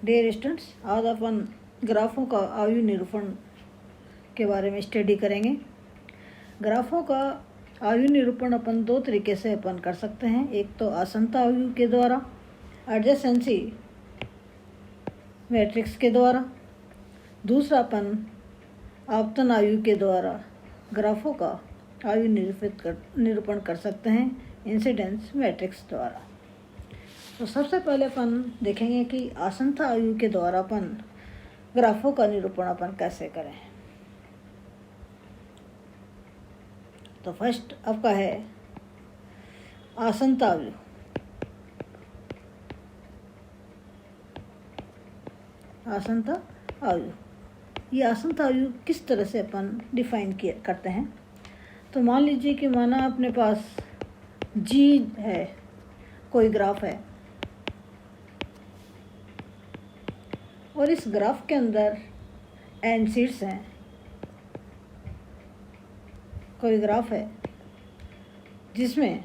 Dear students, आज अपन ग्राफों का आयु निरूपण के बारे में स्टडी करेंगे। ग्राफों का आयु निरूपण अपन दो तरीके से अपन कर सकते हैं। एक तो आसन्नता आयु के द्वारा, एडजेसेंसी मैट्रिक्स के द्वारा। दूसरा अपन आपतन आयु के द्वारा ग्राफों का आयु निरूपण कर सकते हैं इंसिडेंस मैट्रिक्स द्वारा। तो सबसे पहले अपन देखेंगे कि आसन्नता आयु के द्वारा अपन ग्राफों का निरूपण अपन कैसे करें। तो फर्स्ट आपका है आसन्नता आयु। आसन्नता आयु, ये आसन्नता आयु किस तरह से अपन डिफाइन करते हैं। तो मान लीजिए कि माना अपने पास जी है, कोई ग्राफ है और इस ग्राफ के अंदर एन सीड्स हैं। कोई ग्राफ है जिसमें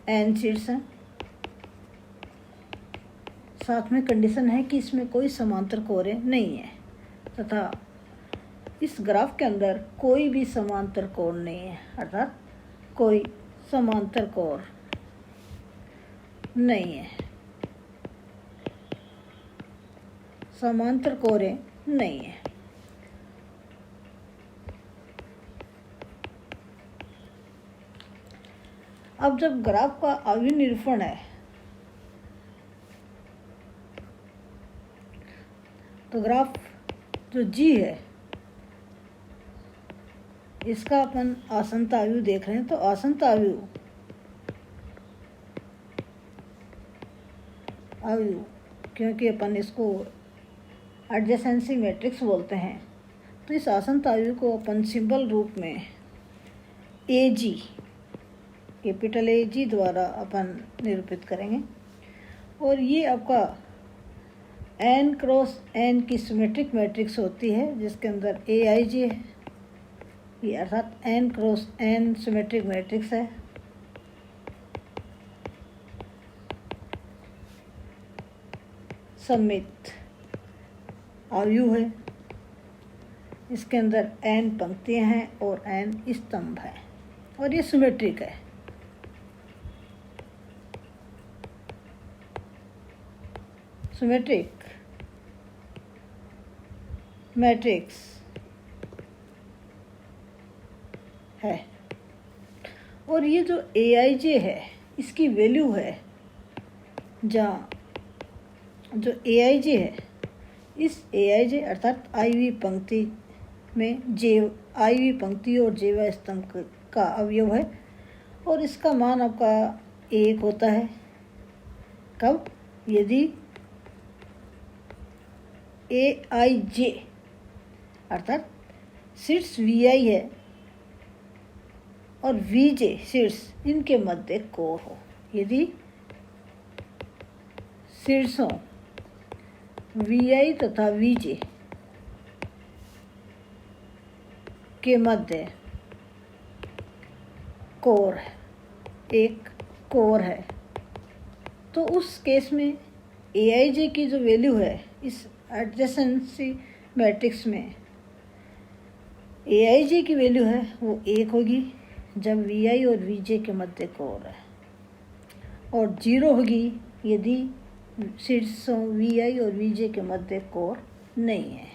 एन सीड्स हैं, साथ में कंडीशन है कि इसमें कोई समांतर कोरे नहीं है तथा इस ग्राफ के अंदर कोई भी समांतर कोण नहीं है, अर्थात कोई समांतर कोण नहीं है, समांतर कोरे नहीं है। अब जब ग्राफ का आयु निरूपण है तो ग्राफ जो जी है इसका अपन आसन्नता आयु देख रहे हैं। तो आसन्नता आयु क्योंकि अपन इसको एडजेसेंसी मैट्रिक्स बोलते हैं, तो इस आसन्नता आयु को अपन सिंबल रूप में ए जी, कैपिटल ए जी द्वारा अपन निरूपित करेंगे। और ये आपका एन क्रॉस एन की सिमेट्रिक मैट्रिक्स होती है जिसके अंदर ए आई जे है, ये अर्थात N cross N symmetric matrix है। सममित आयु है, इसके अंदर एन पंक्तियां हैं और एन स्तंभ है और ये सिमेट्रिक है। सिमेट्रिक मैट्रिक्स है और ये जो ए आई जे है इसकी वैल्यू है, जहाँ जो ए आई जे है इस ए आई जे अर्थात आईवी पंक्ति में जे आईवी पंक्ति और जेवा स्तंभ का अवयव है और इसका मान आपका 1 होता है। कब? यदि ए आई जे अर्थात शीर्ष वी आई है और वी जे शीर्ष इनके मध्य कोण हो। यदि शीर्षों वी आई तथा वी जे के मध्य कोण है, एक कोण है, तो उस केस में ए आई जे की जो वैल्यू है इस एडजेसेंसी मैट्रिक्स में ए आई जे की वैल्यू है वो 1 होगी जब वी आई और वी जे के मध्य कोण है, और 0 होगी यदि शीर्षों वी आई और वी जे के मध्य कोण नहीं है।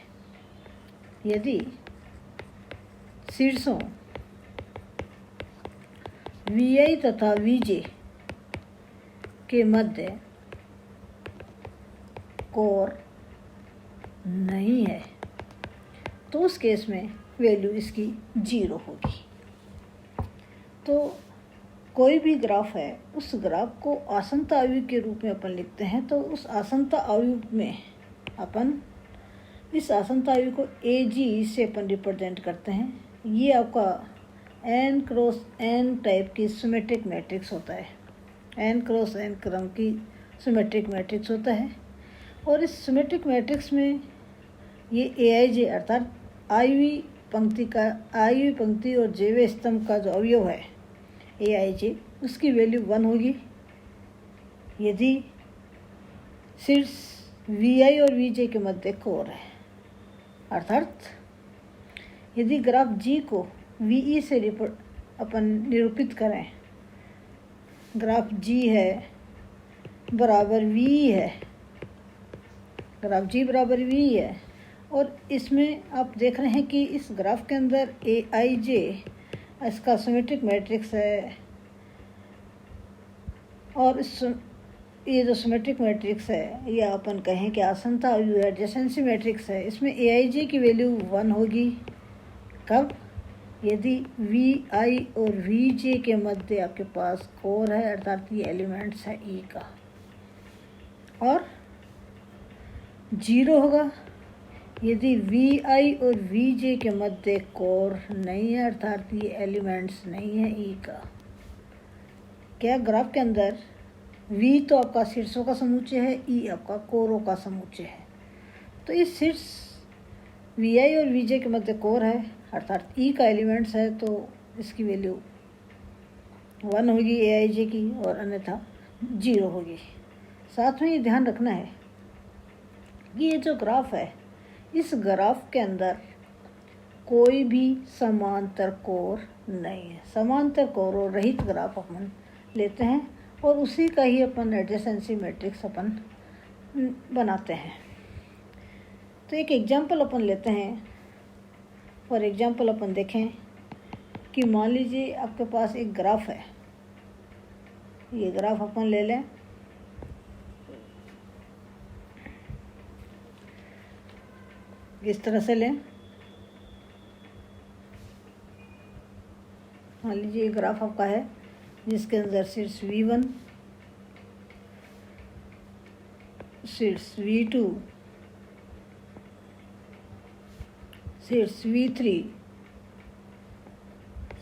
यदि शीर्षों वी आई तथा वी जे के मध्य कोण नहीं है तो उस केस में वैल्यू इसकी 0 होगी। तो कोई भी ग्राफ है उस ग्राफ को आसन्नता आयु के रूप में अपन लिखते हैं। तो उस आसन्नता आयु में अपन इस आसन्नता आयु को ए जी से अपन रिप्रेजेंट करते हैं। ये आपका एन क्रॉस एन टाइप की सिमेट्रिक मैट्रिक्स होता है, एन क्रॉस एन क्रम की सिमेट्रिक मैट्रिक्स होता है। और इस सिमेट्रिक मैट्रिक्स में ये ए आई जे अर्थात आईवी पंक्ति और जेवे स्तंभ का जो अवयव है ए आई जे उसकी वैल्यू 1 होगी यदि शीर्ष VI और VJ के मध्य कोर है। अर्थात यदि ग्राफ G को VE से अपन निरूपित करें, ग्राफ G है बराबर VE है, ग्राफ G बराबर VE है, और इसमें आप देख रहे हैं कि इस ग्राफ के अंदर AIJ इसका सिमेट्रिक मैट्रिक्स है, और ये जो सिमेट्रिक मैट्रिक्स है या अपन कहें कि आसन्नता अवयव है, एडजेसेंसी मैट्रिक्स है, इसमें AIJ की वैल्यू 1 होगी। कब? यदि VI और VJ के मध्य आपके पास कोर है, अर्थात ये एलिमेंट्स है E का, और 0 होगा यदि VI और VJ के मध्य कोर नहीं है, अर्थात ये एलिमेंट्स नहीं है E का। क्या ग्राफ के अंदर V तो आपका शीर्षों का समुच्चय है, E आपका कोरों का समुच्चय है। तो इस शीर्ष VI और VJ के मध्य कोर है, अर्थात E का एलिमेंट्स है, तो इसकी वैल्यू 1 होगी AIJ की, और अन्यथा 0 होगी। साथ में ये ध्यान रखना है कि ये जो ग्राफ है, इस ग्राफ के अंदर कोई भी समांतर कोर नहीं है। समांतर कोरों रहित ग्राफ अपन लेते हैं और उसी का ही अपन एडजेसेंसी मैट्रिक्स अपन बनाते हैं। तो एक एग्जाम्पल अपन लेते हैं। फॉर एग्जाम्पल अपन देखें कि मान लीजिए आपके पास एक ग्राफ है, ये ग्राफ अपन ले लें। इस तरह से लें। मान लीजिए ग्राफ आपका है जिसके अंदर शीर्ष V1, शीर्ष V2, शीर्ष V3,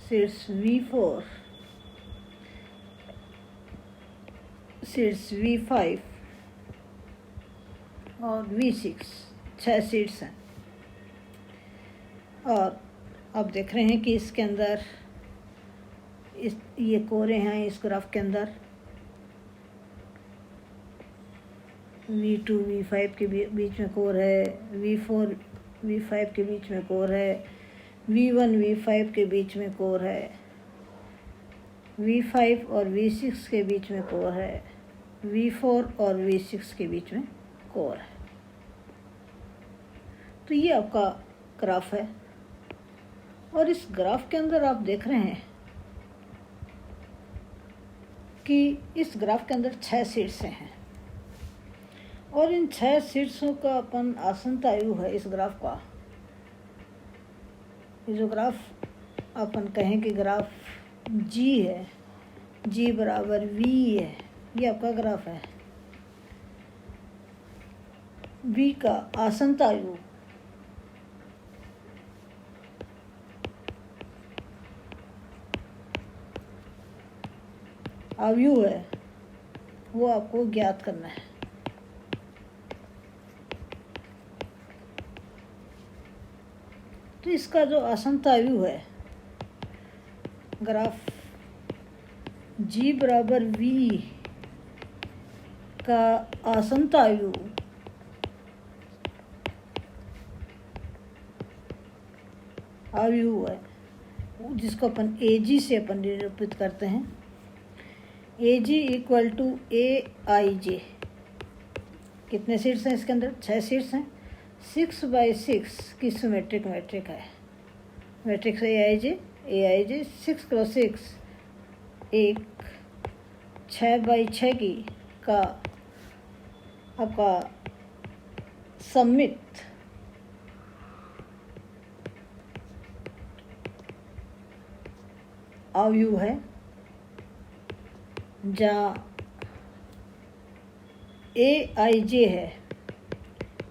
शीर्ष V4, शीर्ष V5 और V6, 6 शीर्ष हैं। और आप देख रहे हैं कि इसके अंदर ये कोरे हैं। इस ग्राफ के अंदर V2 V5 के बीच में कोर है, V4 V5 के बीच में कोर है, V1 V5 के बीच में कोर है, V5 और V6 के बीच में कोर है, V4 और V6 के बीच में कोर है। तो ये आपका ग्राफ है, और इस ग्राफ के अंदर आप देख रहे हैं कि इस ग्राफ के अंदर 6 शीर्षें हैं, और इन 6 शीर्षों का अपन आसन्नता अवयव है इस ग्राफ का। ये जो ग्राफ अपन कहें कि ग्राफ G है, G बराबर V है, ये आपका ग्राफ है। V का आसन्नता अवयव है, वो आपको ज्ञात करना है। तो इसका जो आसन्नता अवयव है, ग्राफ G बराबर V का आसन्नता अवयव है, जिसको अपन AG से अपन निरूपित करते हैं। AG equal to AIJ। कितने शीर्ष हैं इसके अंदर? 6 शीर्ष हैं। 6/6 की सिमेट्रिक मैट्रिक है। मैट्रिक्स AIJ 6x6 एक 6/6 की का आपका सममित अवयव है, जहाँ AIJ है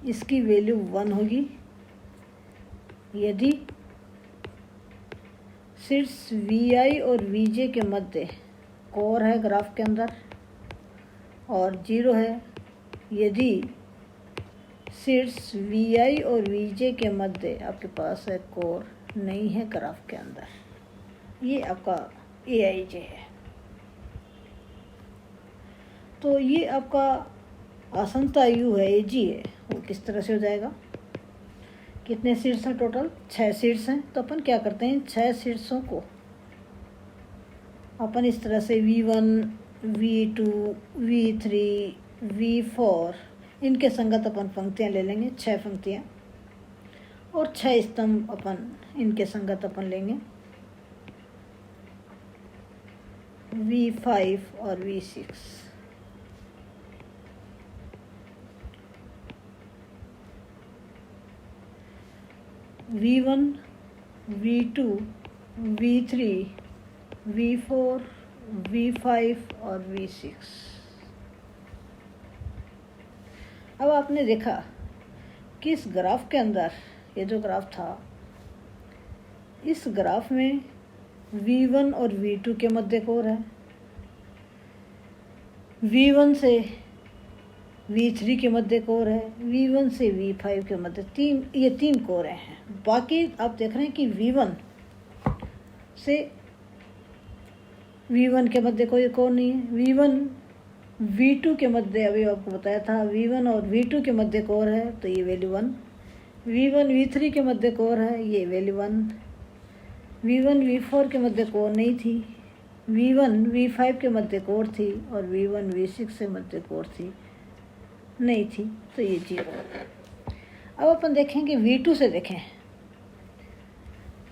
इसकी वैल्यू 1 होगी यदि शीर्ष VI और VJ के मध्य कोर है ग्राफ के अंदर, और 0 है यदि शीर्ष VI और VJ के मध्य आपके पास है कोर नहीं है ग्राफ के अंदर। ये आपका AIJ है। तो ये आपका आसंता आयु है ये जी है, वो किस तरह से हो जाएगा? कितने सीट्स हैं टोटल? 6 सीट्स हैं। तो अपन क्या करते हैं, 6 सीट्सों को अपन इस तरह से V1, V2, V3, V4 इनके संगत अपन पंक्तियाँ ले लेंगे, 6 पंक्तियाँ, और 6 स्तंभ अपन इनके संगत अपन लेंगे, V5 और V6। V1, V2, V3, V4, V5 और V6। अब आपने देखा कि इस ग्राफ के अंदर, ये जो ग्राफ था, इस ग्राफ में V1 और V2 के मध्य कोर है, V1 से V3 के मध्य कोर है, V1 से V5 के मध्य ये तीन कोरें हैं। बाकी आप देख रहे हैं कि V1 से V1 के मध्य कोई कोर नहीं है। V1 V2 के मध्य, अभी आपको बताया था, V1 और V2 के मध्य कोर है, तो ये वैल्यू 1। V1 V3 के मध्य कोर है, ये वैल्यू 1। V1 V4 के मध्य कोर नहीं थी, V1 V5 के मध्य कोर थी, और V1 V6 के मध्य कोर थी नहीं थी, तो ये 0। अब अपन देखेंगे V2 से, देखें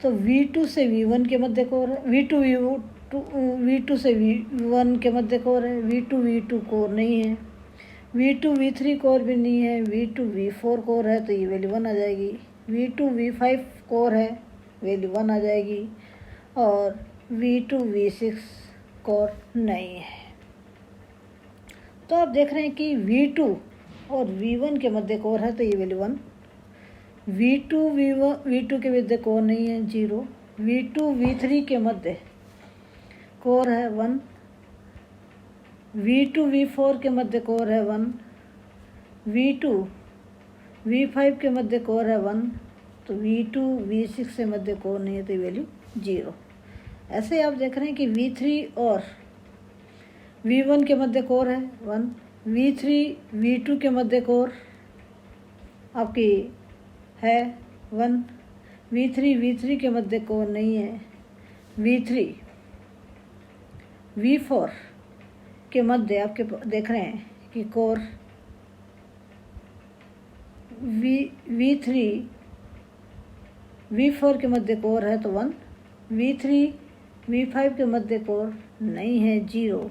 तो V2 से V1 के मध्य कोर है, V2 से V1 के मध्य कोर है, V2 V2 कोर नहीं है, V2 V3 कोर भी नहीं है, V2 V4 कोर है, तो ये वैल्यू 1 आ जाएगी। V2 V5 कोर है, वैल्यू 1 आ जाएगी, और V2 V6 कोर नहीं है। तो आप देख रहे हैं कि V2 और V1 के मध्य कोर है, तो ये वैल्यू 1। V2 के मध्य कोर नहीं है, 0। V2 V3 के मध्य कोर है, 1। V2 V4 के मध्य कोर है, 1। V2 V5 के मध्य कोर है, 1। तो V2 V6 से मध्य कोर नहीं है, तो वैल्यू 0। ऐसे आप देख रहे हैं कि V3 और V1 के मध्य कोर है, 1। V3 V2 के मध्य कोर आपकी है, 1। V3 V3 के मध्य कोर नहीं है। V3 V4 के मध्य आपके देख रहे हैं कि कोर V3 V4 के मध्य कोर है, तो 1। V3 V5 के मध्य कोर नहीं है, 0।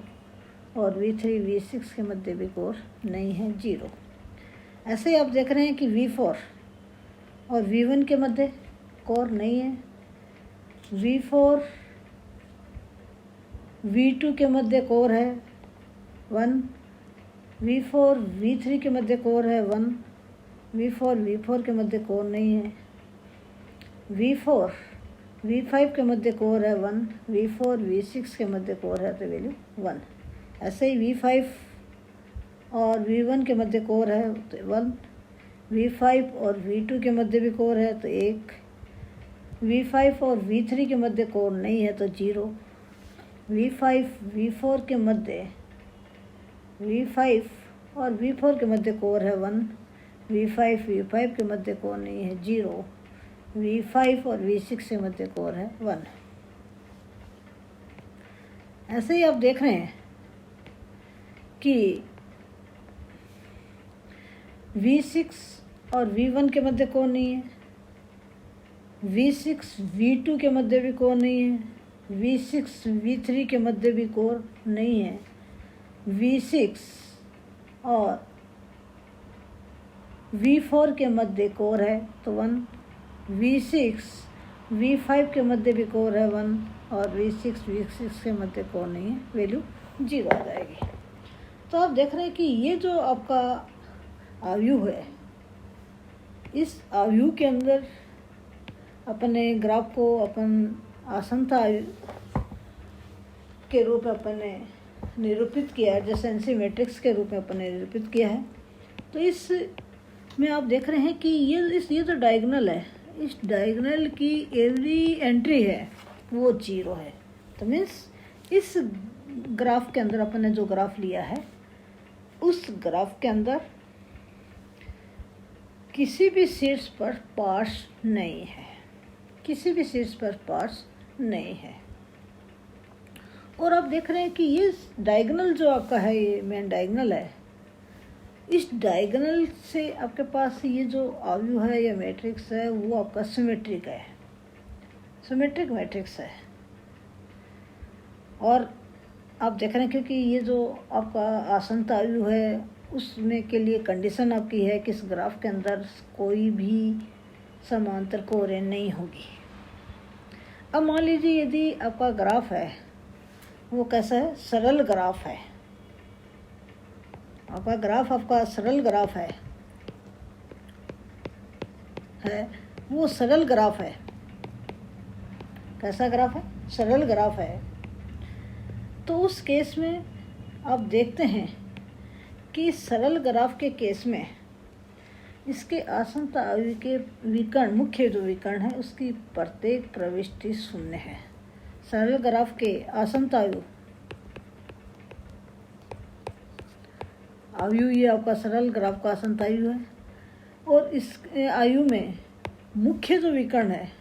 और V3 V6 के मध्य भी कोर नहीं है, 0। ऐसे ही आप देख रहे हैं कि V4 और V1 के मध्य कोर नहीं है। V4 V2 के मध्य कोर है, 1। V4 V3 के मध्य कोर है, 1। V4 V4 के मध्य कोर नहीं है। V4 V5 के मध्य कोर है, 1। V4 V6 के मध्य कोर है, तो वैल्यू 1। ऐसे ही V5 और V1 के मध्य कोर है, तो 1। V5 और V2 के मध्य भी कोर है, तो 1। V5 और V3 के मध्य कोर नहीं है, तो 0। V5 V4 के मध्य V5 और V4 के मध्य कोर है, 1। V5 V5 के मध्य कोर नहीं है, 0। V5 और V6 के मध्य कोर है, 1। ऐसे ही आप देख रहे हैं कि V6 और V1 के मध्य कोर नहीं है। V6 V2 के मध्य भी कोर नहीं है। V6 V3 के मध्य भी कोर नहीं है। V6 और V4 के मध्य कोर है, तो 1। V6 V5 के मध्य भी कोर है, 1। और V6 V6 के मध्य कोर नहीं है, वैल्यू 0 आ जाएगी। तो आप देख रहे हैं कि ये जो आपका आयु है, इस आयु के अंदर अपने ग्राफ को अपन आसंता आयु के रूप में अपन ने निरूपित किया है, एडजेसेंसी मैट्रिक्स के रूप में अपन ने निरूपित किया है। तो इस में आप देख रहे हैं कि ये जो डायगोनल है, इस डायगोनल की एवरी एंट्री है वो 0 है। तो मीन्स इस ग्राफ के अंदर अपन ने जो ग्राफ लिया है उस ग्राफ के अंदर किसी भी शीर्ष पर पार्ट्स नहीं है, किसी भी शीर्ष पर पार्ट्स नहीं है। और आप देख रहे हैं कि ये डायगोनल जो आपका है, ये मेन डायगोनल है, इस डायगोनल से आपके पास ये जो आव्यूह है या मैट्रिक्स है वो आपका सिमेट्रिक है, सिमेट्रिक मैट्रिक्स है। और आप देख रहे हैं क्योंकि ये जो आपका आसन्न आव्यूह है उसमें के लिए कंडीशन आपकी है कि इस ग्राफ के अंदर कोई भी समांतर कोरें नहीं होगी। अब मान लीजिए यदि आपका ग्राफ है वो कैसा है, सरल ग्राफ है, आपका ग्राफ आपका सरल ग्राफ है वो सरल ग्राफ है। कैसा ग्राफ है, सरल ग्राफ है। तो उस केस में आप देखते हैं कि सरल ग्राफ के केस में इसके आसन्न आव्यूह के विकर्ण, मुख्य जो विकर्ण है उसकी प्रत्येक प्रविष्टि शून्य है। सरल ग्राफ के आसन्न आव्यूह ये आपका सरल ग्राफ का आसन्न आव्यूह है। और इस आयु में मुख्य जो विकर्ण है,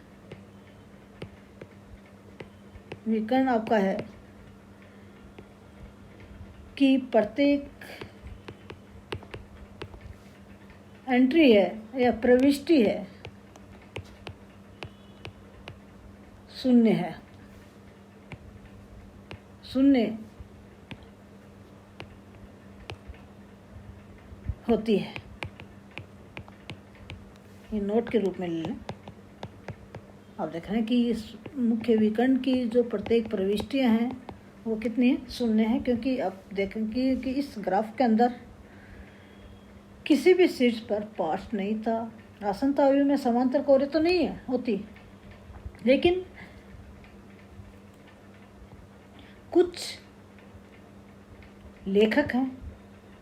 विकर्ण आपका है कि प्रत्येक एंट्री है या प्रविष्टि है शून्य है, शून्य होती है। ये नोट के रूप में ले लें। आप देख रहे हैं कि इस मुख्य विकर्ण की जो प्रत्येक प्रविष्टियां हैं वो कितनी है, शून्य है। क्योंकि आप देखेंगे कि इस ग्राफ के अंदर किसी भी शीर्ष पर पार्ट्स नहीं था। आसन्न आव्यूह में समांतर कोरें तो नहीं है होती, लेकिन कुछ लेखक हैं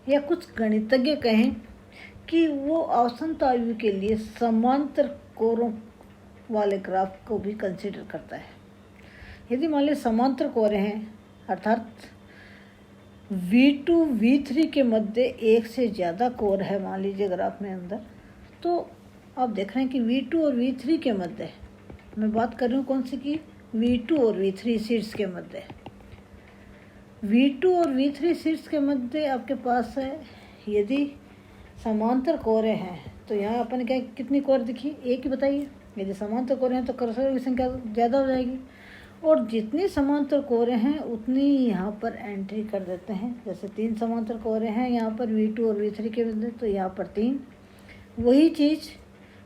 या कुछ गणितज्ञ कहें कि वो आसन्न आव्यूह के लिए समांतर कोरों वाले ग्राफ को भी कंसीडर करता है। यदि मान लीजिए समांतर कोरें हैं अर्थात V2 V3 के मध्य एक से ज़्यादा कोर है मान लीजिए ग्राफ में अंदर, तो आप देख रहे हैं कि V2 और V3 के मध्य, मैं बात कर रही हूँ कौन सी की, V2 और V3 शीर्ष के मध्य, V2 और V3 शीर्ष के मध्य आपके पास है। यदि समांतर कोरें हैं तो यहाँ अपन क्या कितनी कोर दिखी, एक ही बताइए। यदि समांतर कोरें हैं तो कर्सर की संख्या ज़्यादा हो जाएगी, और जितनी समांतर कोरें हैं उतनी यहाँ पर एंट्री कर देते हैं। जैसे 3 समांतर कोरें हैं यहाँ पर V2 और V3 के मध्य, तो यहाँ पर 3। वही चीज़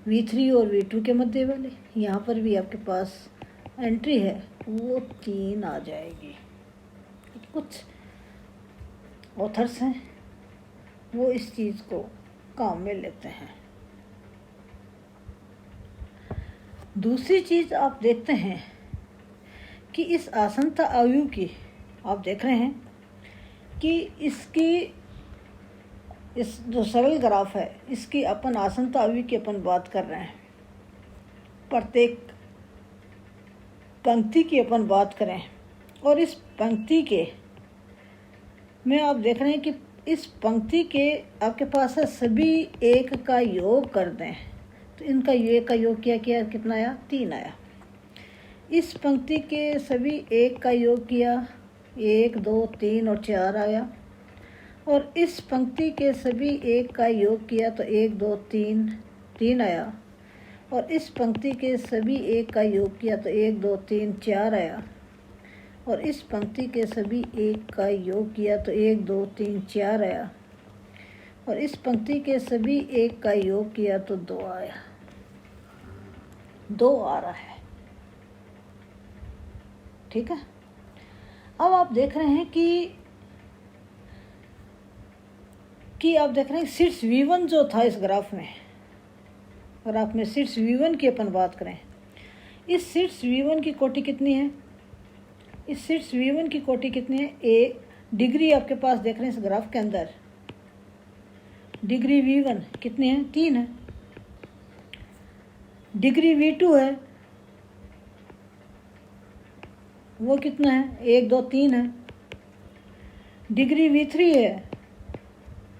V3 और V2 के मध्य वाले, यहाँ पर भी आपके पास एंट्री है वो 3 आ जाएगी। कुछ ऑथर्स हैं वो इस चीज़ को काम में लेते हैं। दूसरी चीज़ आप देखते हैं कि इस आसन्न आव्यूह की आप देख रहे हैं कि इसकी इस जो सरल ग्राफ है इसकी अपन आसन्न आव्यूह की अपन बात कर रहे हैं। प्रत्येक पंक्ति की अपन बात करें और इस पंक्ति के में आप देख रहे हैं कि इस पंक्ति के आपके पास है सभी एक का योग कर दें तो इनका एक का योग किया कितना आया, 3 आया। इस पंक्ति के सभी एक का योग किया 1 2 3 और 4 आया, और इस पंक्ति के सभी एक का योग किया तो 1 2 3 आया, और इस पंक्ति के सभी एक का योग किया तो 1 2 3 4 आया, और इस पंक्ति के सभी एक का योग किया तो 1 2 3 4 आया, और इस पंक्ति के सभी एक का योग किया तो 2 आया, 2 आ रहा है। ठीक है। अब आप देख रहे हैं कि आप देख रहे हैं शीर्ष V1 जो था इस ग्राफ में शीर्ष V1 की अपन बात करें, इस शीर्ष V1 की कोटि कितनी है, इस शीर्ष V1 की कोटि कितनी है, ए डिग्री आपके पास देख रहे हैं इस ग्राफ के अंदर डिग्री V1 कितनी है, 3 है। डिग्री V2 है वो कितना है, 1 2 3 है। डिग्री V3 है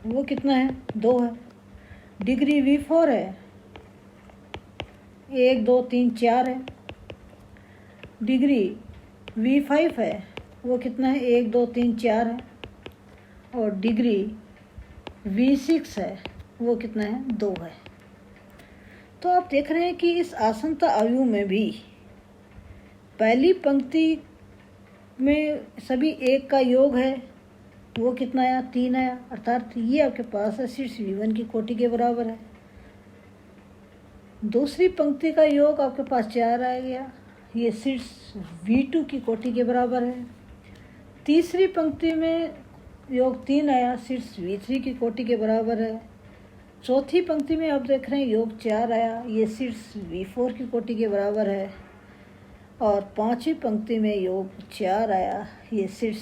वो कितना है, 2 है। डिग्री V4 है, 1 2 3 4 है। डिग्री V5 है, वो कितना है, 1 2 3 4 है। और डिग्री V6 है, वो कितना है, 2 है। तो आप देख रहे हैं कि इस आसनता आयु में भी पहली पंक्ति में सभी 1 का योग है, वो कितना आया, 3 आया। अर्थात ये आपके पास है शीर्ष V1 की कोटि के बराबर है। दूसरी पंक्ति का योग आपके पास 4 आ गया, ये शीर्ष V2 की कोटि के बराबर है। तीसरी पंक्ति में योग 3 आया, शीर्ष V3 की कोटि के बराबर है। चौथी पंक्ति में आप देख रहे हैं योग 4 आया, ये शीर्ष V4 की कोटि के बराबर है। और पांचवी पंक्ति में योग 4 आया, ये शीर्ष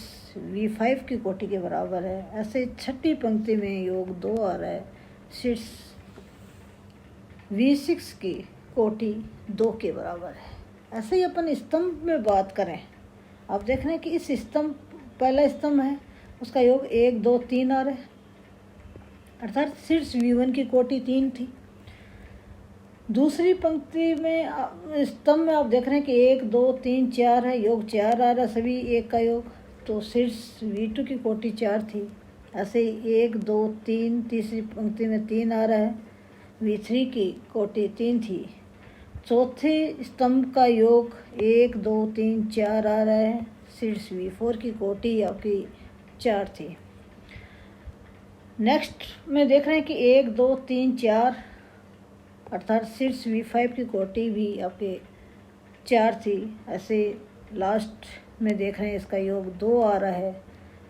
V5 की कोटि के बराबर है। ऐसे छठी पंक्ति में योग 2 आ रहा है, शीर्ष V6 की कोटि 2 के बराबर है। ऐसे ही अपन स्तंभ में बात करें, आप देख रहे हैं कि इस स्तंभ, पहला स्तंभ है, उसका योग 1 2 3 आ रहा है। अर्थात शीर्ष V1 की कोटि 3 थी। दूसरी पंक्ति में स्तंभ में आप देख रहे हैं कि 1 2 3 4 है, योग 4 आ रहा है, सभी 1 का योग। तो शीर्ष V2 की कोटि 4 थी। ऐसे ही 1 2 3, तीसरी पंक्ति में 3 आ रहा है, V3 की कोटि 3 थी। चौथे स्तंभ का योग 1 2 3 4 आ रहा है, शीर्ष V4 की कोटि आपकी 4 थी। नेक्स्ट में देख रहे हैं कि 1 2 3 4, अर्थात शीर्ष V5 की कोटि भी आपके 4 थी। ऐसे लास्ट में देख रहे हैं इसका योग 2 आ रहा है,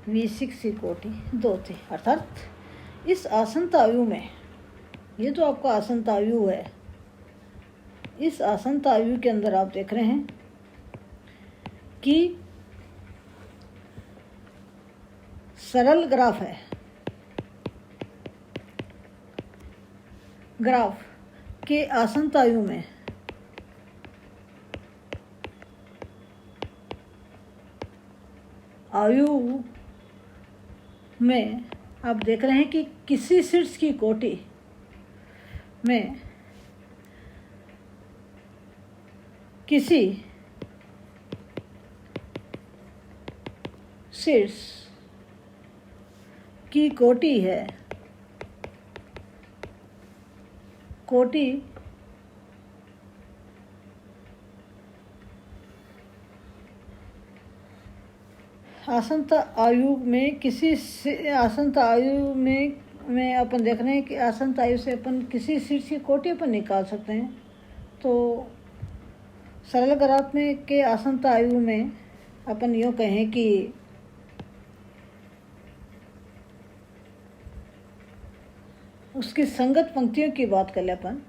V6 की कोटि 2 थी। अर्थात इस आसनता आयु में, ये जो आपका आसनता आयु है, इस आसनता आयु के अंदर आप देख रहे हैं कि सरल ग्राफ है। ग्राफ के आसनता आयु में आप देख रहे हैं कि किसी शीर्ष की कोटि में किसी शीर्ष की कोटि है, कोटि आसनता आयु में किसी आसनता आयु में अपन देख रहे हैं कि आसनता आयु से अपन किसी शीर्ष की कोटि अपन निकाल सकते हैं। तो सरल ग्राफ में के आसनता आयु में अपन यूँ कहें कि उसकी संगत पंक्तियों की बात कर ले अपन।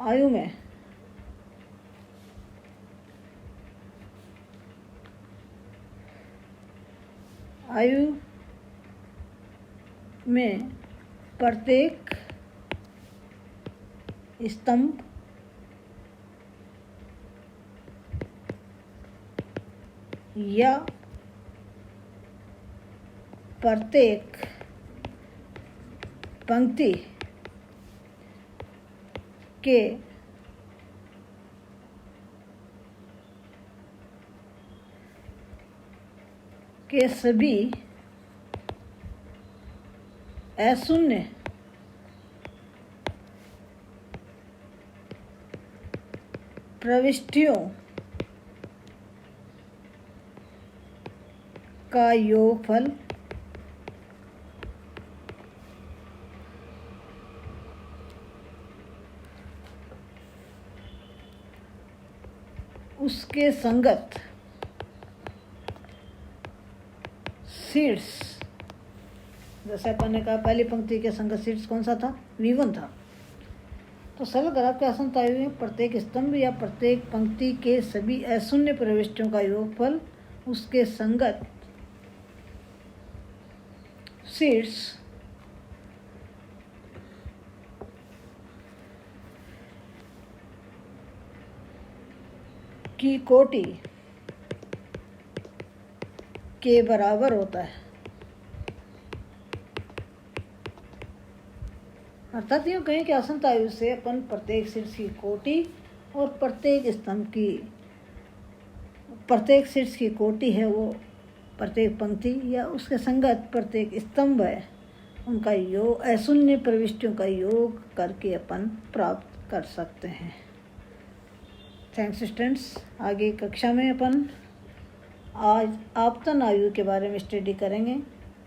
आयु में प्रत्येक स्तंभ या प्रत्येक पंक्ति के सभी अशून्य प्रविष्टियों का योगफल उसके संगत शीर्ष, जैसे अपन ने कहा पहली पंक्ति के संगत शीर्ष कौन सा था, V1 था। तो सरल ग्राफ के आसनता आयु में प्रत्येक स्तंभ या प्रत्येक पंक्ति के सभी अशून्य प्रविष्टियों का योगफल उसके संगत शीर्ष की कोटि के बराबर होता है। अर्थात यूँ कहें कि असंत आयु से अपन प्रत्येक शीर्ष की कोटि और प्रत्येक स्तंभ की, प्रत्येक शीर्ष की कोटि है वो, प्रत्येक पंक्ति या उसके संगत प्रत्येक स्तंभ है, उनका योग, अशून्य प्रविष्टियों का योग करके अपन प्राप्त कर सकते हैं। Thanks students. आगे कक्षा में अपन आज आपतन आयु के बारे में स्टडी करेंगे।